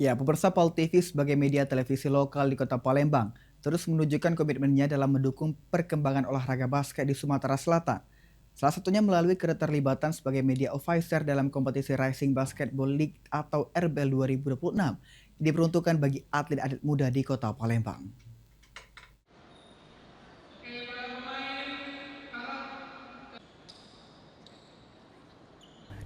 Ya, pemirsa Pol TV sebagai media televisi lokal di Kota Palembang terus menunjukkan komitmennya dalam mendukung perkembangan olahraga basket di Sumatera Selatan. Salah satunya melalui keterlibatan sebagai media officer dalam kompetisi Rising Basketball League atau RBL 2026 yang diperuntukkan bagi atlet-atlet muda di Kota Palembang.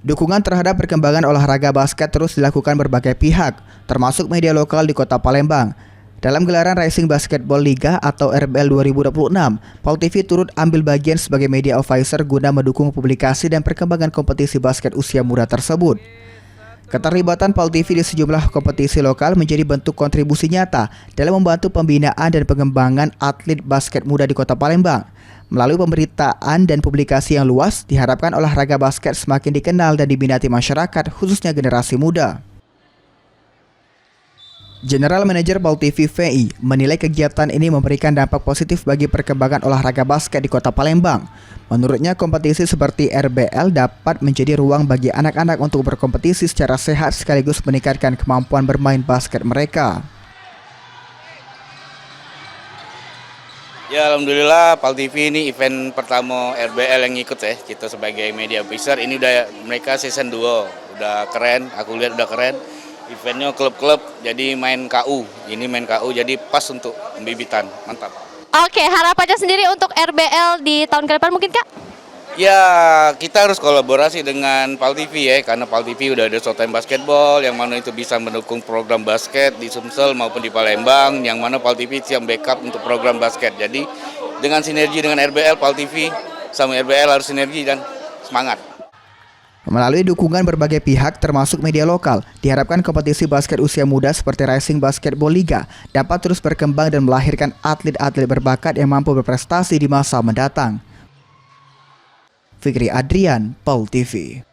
Dukungan terhadap perkembangan olahraga basket terus dilakukan berbagai pihak, termasuk media lokal di Kota Palembang. Dalam gelaran Rising Basketball Liga atau RBL 2026, Pol TV turut ambil bagian sebagai media officer guna mendukung publikasi dan perkembangan kompetisi basket usia muda tersebut. Keterlibatan Pol TV di sejumlah kompetisi lokal menjadi bentuk kontribusi nyata dalam membantu pembinaan dan pengembangan atlet basket muda di Kota Palembang. Melalui pemberitaan dan publikasi yang luas, diharapkan olahraga basket semakin dikenal dan diminati masyarakat, khususnya generasi muda. General Manager Pol TV VI menilai kegiatan ini memberikan dampak positif bagi perkembangan olahraga basket di Kota Palembang. Menurutnya, kompetisi seperti RBL dapat menjadi ruang bagi anak-anak untuk berkompetisi secara sehat sekaligus meningkatkan kemampuan bermain basket mereka. Ya, alhamdulillah Pol TV ini event pertama RBL yang ikut ya. Kita sebagai media officer ini udah mereka season 2. Udah keren, aku lihat udah keren. Eventnya klub-klub jadi main KU. Ini main KU jadi pas untuk pembibitan. Mantap. Oke, harapannya sendiri untuk RBL di tahun ke depan mungkin Kak? Ya, kita harus kolaborasi dengan Pol TV ya, karena Pol TV udah ada Showtime Basketball yang mana itu bisa mendukung program basket di Sumsel maupun di Palembang, yang mana Pol TV siap backup untuk program basket. Jadi dengan sinergi dengan RBL, Pol TV sama RBL harus sinergi dan semangat. Melalui dukungan berbagai pihak termasuk media lokal, diharapkan kompetisi basket usia muda seperti Rising Basketball Liga dapat terus berkembang dan melahirkan atlet-atlet berbakat yang mampu berprestasi di masa mendatang. Fikri Adrian, Pol TV.